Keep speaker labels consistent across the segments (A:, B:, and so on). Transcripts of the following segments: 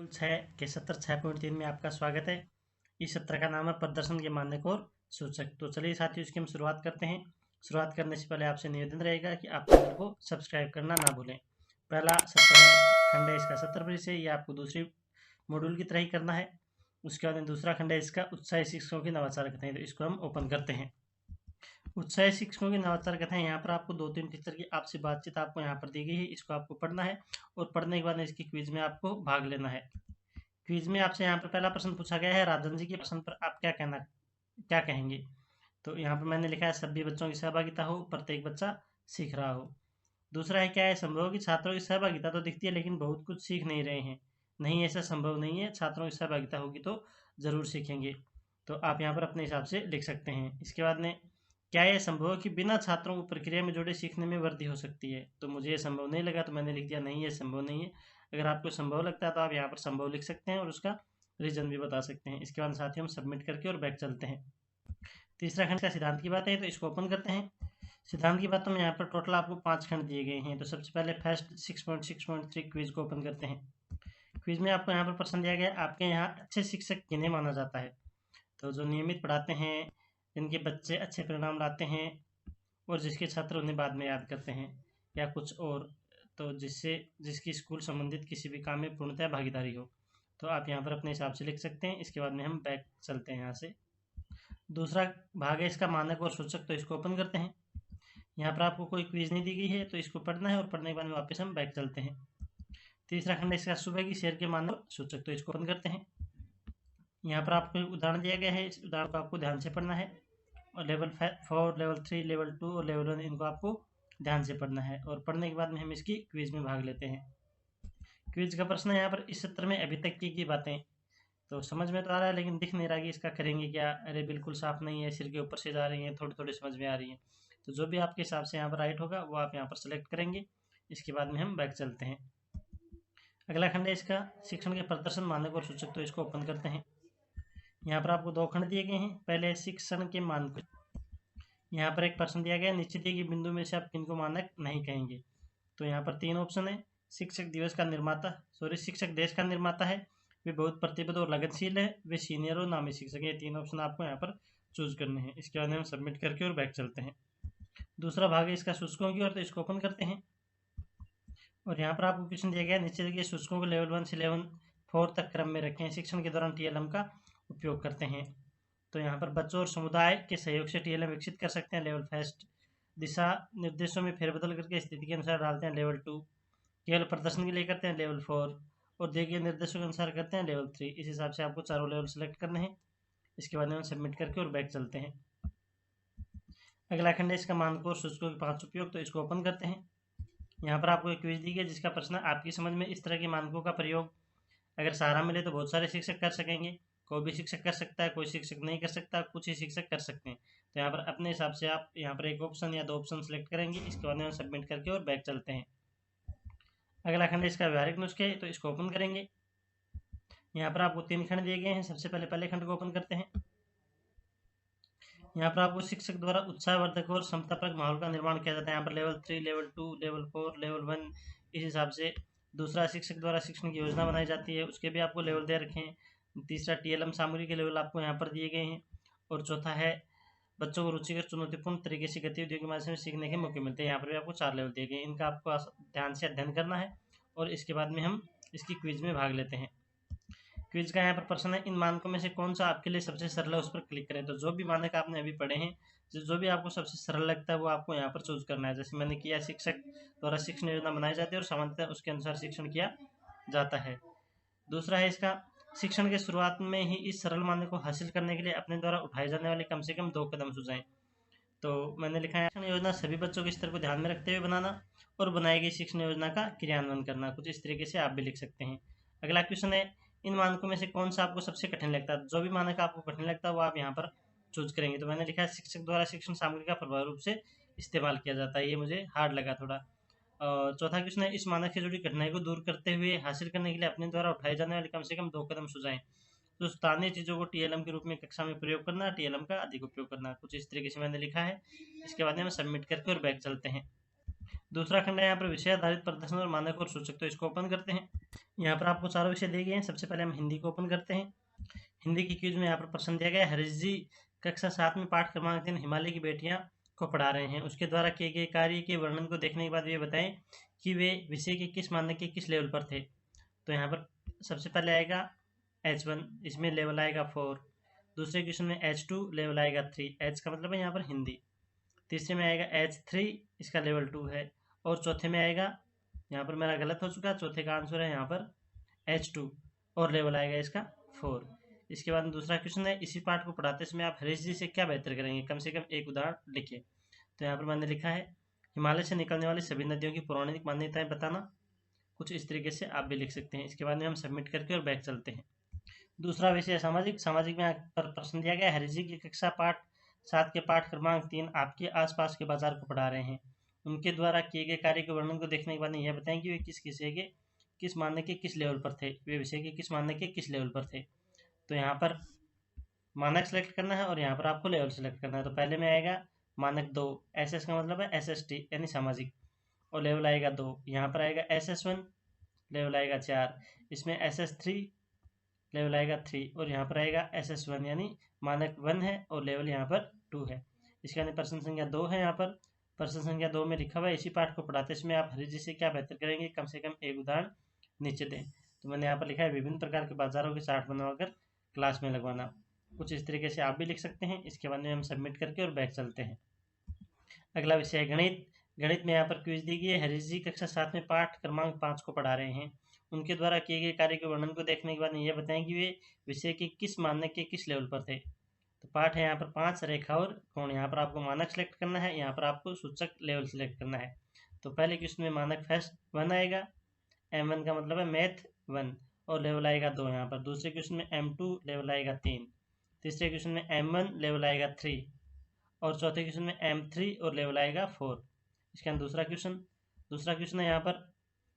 A: Module 6 के सत्र 6.3 में आपका स्वागत है। इस सत्र का नाम है प्रदर्शन के मानक और सूचक। तो चलिए साथियों, इसकी हम शुरुआत करते हैं। शुरुआत करने से पहले आपसे निवेदन रहेगा कि आप चैनल को सब्सक्राइब करना ना भूलें। पहला सत्र है खंड है इसका सत्र परिचय, ये आपको दूसरी मॉड्यूल की तरह ही करना है। उसके बाद दूसरा खंड है इसका उत्साही शिक्षकों की नवाचार कथाएं, तो इसको हम ओपन करते हैं। उत्साही शिक्षकों की नवाचार कथाएं, यहाँ पर आपको 2-3 टीचर की आपसे बातचीत आपको यहाँ पर दी गई है। इसको आपको पढ़ना है और पढ़ने के बाद इसकी क्विज में आपको भाग लेना है। क्विज में आपसे यहाँ पर पहला प्रश्न पूछा गया है, राजन जी के प्रश्न पर आप क्या कहेंगे। तो यहाँ पर मैंने लिखा है सभी बच्चों की सहभागिता हो, प्रत्येक बच्चा सीख रहा हो। दूसरा है क्या है, संभव कि छात्रों की सहभागिता तो दिखती है लेकिन बहुत कुछ सीख नहीं रहे हैं। नहीं, ऐसा संभव नहीं है, छात्रों की सहभागिता होगी तो जरूर सीखेंगे। तो आप यहाँ पर अपने हिसाब से लिख सकते हैं। इसके बाद में क्या यह संभव है कि बिना छात्रों को प्रक्रिया में जोड़े सीखने में वृद्धि हो सकती है। तो मुझे ये संभव नहीं लगा, तो मैंने लिख दिया नहीं, ये संभव नहीं है। अगर आपको संभव लगता है तो आप यहाँ पर संभव लिख सकते हैं और उसका रीजन भी बता सकते हैं। इसके बाद साथ ही हम सबमिट करके और बैक चलते हैं। तीसरा खंड का सिद्धांत की बात है, तो इसको ओपन करते हैं। सिद्धांत की बातों में यहाँ पर टोटल आपको 5 खंड दिए गए हैं। तो सबसे पहले फर्स्ट 6.6.3 क्विज को ओपन करते हैं। क्विज में आपको यहाँ पर प्रश्न दिया गया, आपके यहाँ अच्छे शिक्षक किन्हें माना जाता है। तो जो नियमित पढ़ाते हैं, जिनके बच्चे अच्छे परिणाम लाते हैं और जिसके छात्र उन्हें बाद में याद करते हैं, या कुछ और, तो जिसकी स्कूल संबंधित किसी भी काम में पूर्णतः भागीदारी हो। तो आप यहाँ पर अपने हिसाब से लिख सकते हैं। इसके बाद में हम बैक चलते हैं यहाँ से। दूसरा भाग है इसका मानक और सूचक, तो इसको ओपन करते हैं। यहाँ पर आपको कोई क्विज नहीं दी गई है, तो इसको पढ़ना है और पढ़ने के बाद में वापस हम बैक चलते हैं। तीसरा खंड इसका सुबह की शेर के मानक सूचक, तो इसको ओपन करते हैं। यहाँ पर आपको उदाहरण दिया गया है, इस उदाहरण को आपको ध्यान से पढ़ना है और लेवल 4, लेवल 3, लेवल 2 और लेवल 1 इनको आपको ध्यान से पढ़ना है और पढ़ने के बाद में हम इसकी क्विज में भाग लेते हैं। क्विज का प्रश्न है यहाँ पर, इस सत्र में अभी तक की बातें तो समझ में तो आ रहा है लेकिन दिख नहीं रहा कि इसका करेंगे क्या। अरे बिल्कुल साफ नहीं है, सिर के ऊपर से जा रही है, थोड़ी थोड़ी समझ में आ रही है। तो जो भी आपके हिसाब से यहाँ पर राइट होगा वो आप यहाँ पर सेलेक्ट करेंगे। इसके बाद में हम बैक चलते हैं। अगला खंड है इसका शिक्षण के प्रदर्शन मानक और सूचक, तो इसको ओपन करते हैं। यहाँ पर आपको 2 खंड दिए गए हैं। पहले शिक्षण के मानक, यहाँ पर एक प्रश्न दिया गया, निश्चित ही बिंदु में से आप किनको मानक नहीं कहेंगे। तो यहाँ पर 3 ऑप्शन है। शिक्षक देश का निर्माता है, वे बहुत प्रतिबद्ध और लगनशील है, वे सीनियर और नामी शिक्षक है। ये 3 ऑप्शन आपको यहाँ पर चूज करने हैं। इसके बाद हम सबमिट करके और बैक चलते हैं। दूसरा भाग है इसका सूचकों की ओर, तो इसको ओपन करते हैं और यहाँ पर आपको क्वेश्चन दिया गया, निश्चित ही सूचकों को लेवल 1 से लेवल 4 तक क्रम में रखें, शिक्षण के दौरान TLM का उपयोग करते हैं। तो यहाँ पर बच्चों और समुदाय के सहयोग से TLM विकसित कर सकते हैं, लेवल फर्स्ट। दिशा निर्देशों में फेरबदल करके स्थिति के अनुसार डालते हैं, लेवल 2। केवल प्रदर्शन के लिए करते हैं, लेवल 4। और दिए गए निर्देशों के अनुसार करते हैं, लेवल 3। इस हिसाब से आपको चारों लेवल सेलेक्ट करने हैं। इसके बाद हम सबमिट करके और बैक चलते हैं। अगला खंड है इसका मानकों और सूचकों के 5 उपयोग, तो इसको ओपन करते हैं। यहाँ पर आपको एक क्विज दी गई जिसका प्रश्न आपकी समझ में इस तरह के मानकों का प्रयोग अगर सहारा मिले तो बहुत सारे शिक्षक कर सकेंगे। कोई भी शिक्षक कर सकता है, कोई शिक्षक नहीं कर सकता, कुछ ही शिक्षक कर सकते हैं। तो यहाँ पर अपने हिसाब से आप यहाँ पर एक ऑप्शन या 2 ऑप्शन सेलेक्ट करेंगे। इसके बाद हम सबमिट करके और बैक चलते हैं। अगला खंड इसका व्यवहारिक नुस्खे, तो इसको ओपन करेंगे। यहाँ पर आपको 3 खंड दिए गए हैं। सबसे पहले खंड को ओपन करते हैं। यहाँ पर आपको शिक्षक द्वारा उत्साहवर्धक और समतापरक माहौल का निर्माण किया जाता है। यहाँ पर लेवल 3, लेवल 2, लेवल 4, लेवल 1 इस हिसाब से। दूसरा, शिक्षक द्वारा शिक्षण की योजना बनाई जाती है, उसके भी आपको लेवल दे रखे हैं। तीसरा, TLM सामग्री के लेवल आपको यहाँ पर दिए गए हैं। और चौथा है, बच्चों को रुचिकर चुनौतीपूर्ण तरीके से गतिविधियों के माध्यम से सीखने के मौके मिलते हैं। यहाँ पर भी आपको 4 लेवल दिए गए। इनका आपको ध्यान से अध्ययन करना है और इसके बाद में हम इसकी क्विज में भाग लेते हैं। क्विज का यहाँ पर प्रश्न है, इन मानकों में से कौन सा आपके लिए सबसे सरल है, उस पर क्लिक करें। तो जो भी मानक आपने अभी पढ़े हैं, जो भी आपको सबसे सरल लगता है वो आपको यहाँ पर चूज करना है। जैसे मैंने किया, शिक्षक द्वारा शिक्षण योजना बनाई जाती है और सामान्यतः उसके अनुसार शिक्षण किया जाता है। दूसरा है इसका, शिक्षण के शुरुआत में ही इस सरल मानक को हासिल करने के लिए अपने द्वारा उठाए जाने वाले कम से कम 2 कदम सुझाएं। तो मैंने लिखा है, शिक्षण योजना सभी बच्चों के स्तर को ध्यान में रखते हुए बनाना और बनाई गई शिक्षण योजना का क्रियान्वयन करना। कुछ इस तरीके से आप भी लिख सकते हैं। अगला क्वेश्चन है, इन मानकों में से कौन सा आपको सबसे कठिन लगता है। जो भी मानक आपको कठिन लगता है वो आप यहाँ पर चूज करेंगे। तो मैंने लिखा है, शिक्षक द्वारा शिक्षण सामग्री का प्रभावी रूप से इस्तेमाल किया जाता है। ये मुझे हार्ड लगा थोड़ा। और चौथा क्वेश्चन है, इस मानक से जुड़ी कठिनाई को दूर करते हुए हासिल करने के लिए अपने द्वारा उठाए जाने वाले कम से कम 2 कदम सुझाएं। तो स्थानीय चीज़ों को TLM के रूप में कक्षा में प्रयोग करना, TLM का अधिक उपयोग करना। कुछ इस तरीके से मैंने लिखा है। इसके बाद में सबमिट करके और बैक चलते हैं। दूसरा खंड है यहाँ पर विषय आधारित प्रदर्शन और मानक और सूचक। तो इसको ओपन करते हैं। यहाँ पर आपको चारों विषय दिए गए हैं। सबसे पहले हम हिंदी को ओपन करते हैं। हिंदी की क्विज में यहाँ पर प्रश्न दिया गया है, हरीश जी कक्षा 7 में पाठ क्रमांक 3 हिमालय की बेटियां को पढ़ा रहे हैं। उसके द्वारा किए गए कार्य के वर्णन को देखने के बाद ये बताएं कि वे विषय के किस मानक के किस लेवल पर थे। तो यहाँ पर सबसे पहले आएगा H1, इसमें लेवल आएगा 4। दूसरे क्वेश्चन में H2 लेवल आएगा 3, H का मतलब है यहाँ पर हिंदी। तीसरे में आएगा H3, इसका लेवल 2 है। और चौथे में आएगा, यहाँ पर मेरा गलत हो चुका, चौथे का आंसर है यहाँ पर H2 और लेवल आएगा इसका 4। इसके बाद दूसरा क्वेश्चन है, इसी पाठ को पढ़ाते समय आप हरीश जी से क्या बेहतर करेंगे, कम से कम एक उदाहरण लिखिए। तो यहाँ पर मैंने लिखा है, हिमालय से निकलने वाली सभी नदियों की पौराणिक मान्यताएं बताना। कुछ इस तरीके से आप भी लिख सकते हैं। इसके बाद में हम सबमिट करके और बैक चलते हैं। दूसरा विषय सामाजिक। सामाजिक में यहाँ पर प्रश्न दिया गया, हरीश जी की कक्षा 7 के पाठ क्रमांक 3 आपके आसपास के बाजार को पढ़ा रहे हैं। उनके द्वारा किए गए कार्य के वर्णन को देखने के बाद यह बताएं कि वे किस विषय के किस मानक के किस लेवल पर थे। वे विषय के किस मानक के किस लेवल पर थे। तो यहाँ पर मानक सेलेक्ट करना है और यहाँ पर आपको लेवल सेलेक्ट करना है। तो पहले में आएगा मानक 2, SS का मतलब है SST यानी सामाजिक, और लेवल आएगा 2। यहाँ पर आएगा SS1, लेवल आएगा 4। इसमें SS3 लेवल आएगा 3 और यहाँ पर आएगा SS1 यानी मानक 1 है और लेवल यहाँ पर 2 है। इसके बाद प्रश्न संख्या 2 है। यहाँ पर प्रश्न संख्या 2 में लिखा हुआ है, इसी पाठ को पढ़ाते समय आप हरीश जी से क्या बेहतर करेंगे, कम से कम एक उदाहरण नीचे दें। तो मैंने यहाँ पर लिखा है, विभिन्न प्रकार के बाजारों के चार्ट बनवाकर क्लास में लगवाना। कुछ इस तरीके से आप भी लिख सकते हैं। इसके बाद में हम सबमिट करके और बैक चलते हैं। अगला विषय है गणित। गणित में यहाँ पर क्विज दी गई है, हरीश जी कक्षा 7 में पाठ क्रमांक 5 को पढ़ा रहे हैं। उनके द्वारा किए गए कार्य के वर्णन को देखने के बाद यह बताएं कि वे विषय के किस मानक के किस लेवल पर थे। तो पाठ है यहाँ पर 5, रेखा और कोण। यहाँ पर आपको मानक सेलेक्ट करना है, यहाँ पर आपको सूचक लेवल सेलेक्ट करना है। तो पहले क्वेश्चन में मानक फर्स्ट 1 आएगा, M1 का मतलब है मैथ 1 और लेवल आएगा 2। यहाँ पर दूसरे क्वेश्चन में M2 लेवल आएगा 3, तीसरे क्वेश्चन में M1 लेवल आएगा 3 और चौथे क्वेश्चन में M3 और लेवल आएगा 4। इसके अंदर दूसरा क्वेश्चन है, यहाँ पर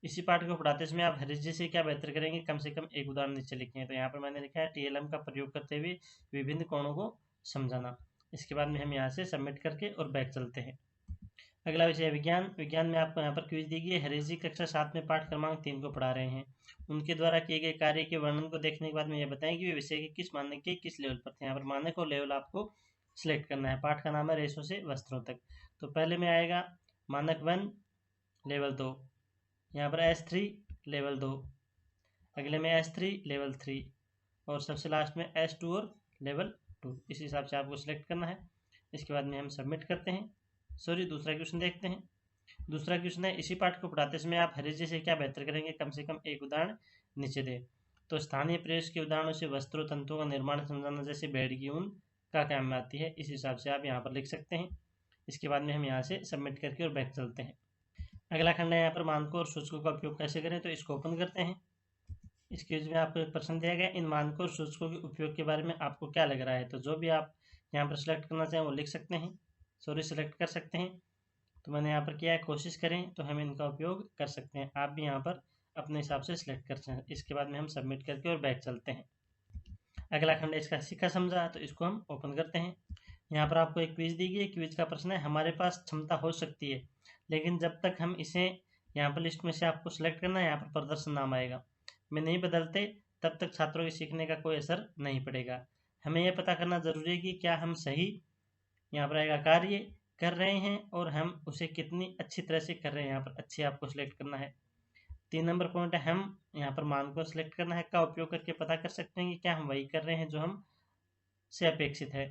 A: इसी पाठ को पढ़ाते समय आप हरीश जी से क्या बेहतर करेंगे, कम से कम एक उदाहरण नीचे लिखें। तो यहाँ पर मैंने लिखा है, TLM का प्रयोग करते हुए विभिन्न कोणों को समझाना। इसके बाद में हम यहाँ से सबमिट करके और बैक चलते हैं। अगला विषय है विज्ञान। विज्ञान में आपको यहाँ पर क्विज दी गई है, हरीश जी कक्षा 7 में पाठ क्रमांक 3 को पढ़ा रहे हैं। उनके द्वारा किए गए कार्य के वर्णन को देखने के बाद में यह बताएं कि वे विषय के किस मानक के किस लेवल पर थे। यहाँ पर मानक और लेवल आपको सिलेक्ट करना है। पाठ का नाम है रेशों से वस्त्रों तक। तो पहले में आएगा मानक 1 लेवल 2, यहाँ पर S3 लेवल 2, अगले में S3 लेवल 3 और सबसे लास्ट में S2 और लेवल 2। इस हिसाब से आपको सिलेक्ट करना है। इसके बाद में हम सबमिट करते हैं। दूसरा क्वेश्चन देखते हैं। दूसरा क्वेश्चन है, इसी पाठ को पढ़ाते समय आप हरीश जी से क्या बेहतर करेंगे, कम से कम एक उदाहरण नीचे दें। तो स्थानीय प्रदेश के उदाहरणों से वस्त्रों तंतुओं का निर्माण समझाना, जैसे भेड़ की ऊन का काम में आती है। इस हिसाब से आप यहाँ पर लिख सकते हैं। इसके बाद में हम यहाँ से सबमिट करके और बैक चलते हैं। अगला खंड है यहाँ पर मानकों और सूचकों का उपयोग कैसे करें। तो इसको ओपन करते हैं। इस क्विज में आपको एक प्रश्न दिया गया, इन मानकों और सूचकों के उपयोग के बारे में आपको क्या लग रहा है। तो जो भी आप यहाँ पर सिलेक्ट करना चाहें वो लिख सकते हैं, सिलेक्ट कर सकते हैं। तो मैंने यहाँ पर किया है, कोशिश करें तो हम इनका उपयोग कर सकते हैं। आप भी यहाँ पर अपने हिसाब से सिलेक्ट कर सकते हैं। इसके बाद में हम सबमिट करके और बैक चलते हैं। अगला खंड है इसका सीखा समझा। तो इसको हम ओपन करते हैं। यहाँ पर आपको एक क्विज दी गई है। क्विज का प्रश्न है, हमारे पास क्षमता हो सकती है, लेकिन जब तक हम इसे यहाँ पर लिस्ट में से आपको सिलेक्ट करना है, यहाँ पर प्रदर्शन नाम आएगा में नहीं बदलते, तब तक छात्रों के सीखने का कोई असर नहीं पड़ेगा। हमें यह पता करना जरूरी है कि क्या हम सही यहाँ पर आएगा कार्य कर रहे हैं और हम उसे कितनी अच्छी तरह से कर रहे हैं। यहाँ पर अच्छे आपको सिलेक्ट करना है। 3 नंबर पॉइंट है, हम यहाँ पर मान को सिलेक्ट करना है। का उपयोग करके पता कर सकते हैं कि क्या हम वही कर रहे हैं जो हम से अपेक्षित है।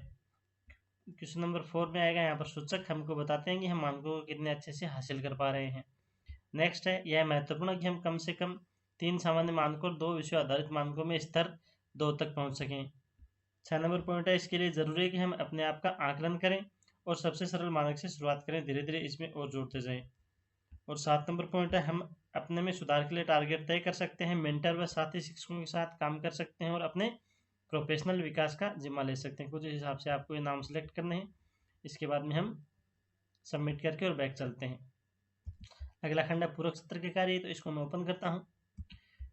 A: क्वेश्चन नंबर 4 में आएगा, यहाँ पर सूचक हमको बताते हैं कि हम मानकों को कितने अच्छे से हासिल कर पा रहे हैं। नेक्स्ट है, यह महत्वपूर्ण है कि हम कम से कम 3 सामान्य मानकों और 2 विषय आधारित मानकों में स्तर 2 तक पहुंच सकें। 6 नंबर पॉइंट है, इसके लिए जरूरी है कि हम अपने आप का आकलन करें और सबसे सरल मानक से शुरुआत करें, धीरे धीरे इसमें और जोड़ते जाएं। और 7 नंबर पॉइंट है, हम अपने में सुधार के लिए टारगेट तय कर सकते हैं, मेंटर व साथी शिक्षकों के साथ काम कर सकते हैं और अपने प्रोफेशनल विकास का जिम्मा ले सकते हैं। कुछ इस हिसाब से आपको ये नाम सेलेक्ट करने हैं। इसके बाद में हम सबमिट करके और बैक चलते हैं। अगला खंड है पूरक सत्र के कार्य। तो इसको मैं ओपन करता हूँ।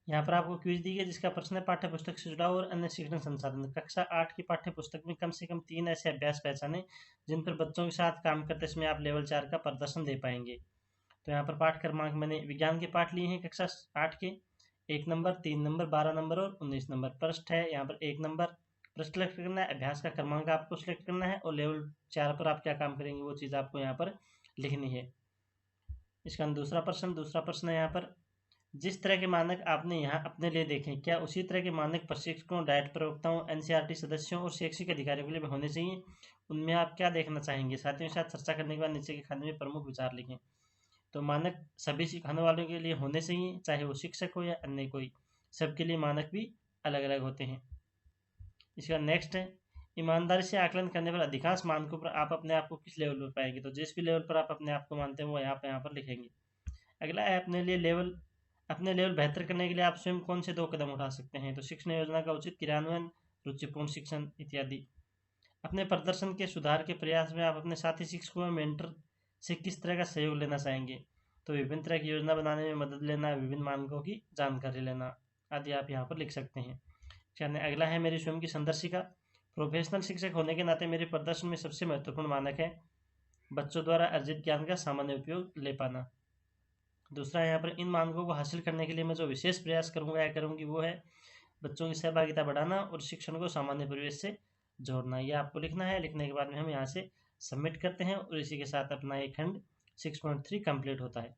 A: यहाँ पर आपको क्विज दी गई जिसका प्रश्न है, पाठ्य पुस्तक से जुड़ा और अन्य शिक्षण संसाधन। कक्षा 8 की पाठ्य पुस्तक में कम से कम 3 ऐसे अभ्यास पहचाने जिन पर बच्चों के साथ काम करते समय आप लेवल 4 का प्रदर्शन दे पाएंगे। तो यहाँ पर पाठ क्रमांक मैंने विज्ञान के पाठ लिए हैं कक्षा 8 के, 1 नंबर, 3 नंबर, 12 नंबर और 19 नंबर। पृष्ठ है यहाँ पर 1 नंबर, पृष्ठ सेलेक्ट करना है, अभ्यास का क्रमांक आपको सिलेक्ट करना है और लेवल 4 पर आप क्या काम करेंगे वो चीज़ आपको यहाँ पर लिखनी है। इसका दूसरा प्रश्न है यहाँ पर, जिस तरह के मानक आपने यहाँ अपने लिए देखें, क्या उसी तरह के मानक प्रशिक्षकों, डाइट प्रवक्ताओं, एनसीईआरटी सदस्यों और शैक्षिक अधिकारियों के लिए भी होने चाहिए? उनमें आप क्या देखना चाहेंगे? साथियों के साथ चर्चा करने के बाद नीचे के खाने में प्रमुख विचार लिखें। तो मानक सभी सिखाने वालों के लिए होने चाहिए, चाहे वो शिक्षक हो या अन्य कोई, सबके लिए मानक भी अलग अलग होते हैं। इसका नेक्स्ट है, ईमानदारी से आकलन करने पर अधिकांश मानकों पर आप अपने आप को किस लेवल पर पाएंगे? तो जिस भी लेवल पर आप अपने आप को मानते हैं वो यहाँ पर लिखेंगे। अगला है, अपने लेवल बेहतर करने के लिए आप स्वयं कौन से 2 कदम उठा सकते हैं? तो शिक्षण योजना का उचित क्रियान्वयन, रुचिपूर्ण शिक्षण इत्यादि। अपने प्रदर्शन के सुधार के प्रयास में आप अपने साथी शिक्षकों में मेंटर से किस तरह का सहयोग लेना चाहेंगे? तो विभिन्न तरह की योजना बनाने में मदद लेना, विभिन्न मानकों की जानकारी लेना आदि आप यहाँ पर लिख सकते हैं। अगला है, मेरी स्वयं की संदर्शिका। प्रोफेशनल शिक्षक होने के नाते मेरे प्रदर्शन में सबसे महत्वपूर्ण मानक है बच्चों द्वारा अर्जित ज्ञान का सामान्य उपयोग ले पाना। दूसरा है यहाँ पर, इन मानकों को हासिल करने के लिए मैं जो विशेष प्रयास करूँगा या करूँगी वो है बच्चों की सहभागिता बढ़ाना और शिक्षण को सामान्य परिवेश से जोड़ना। ये आपको लिखना है। लिखने के बाद में हम यहाँ से सबमिट करते हैं और इसी के साथ अपना ये खंड 6.3 कंप्लीट होता है।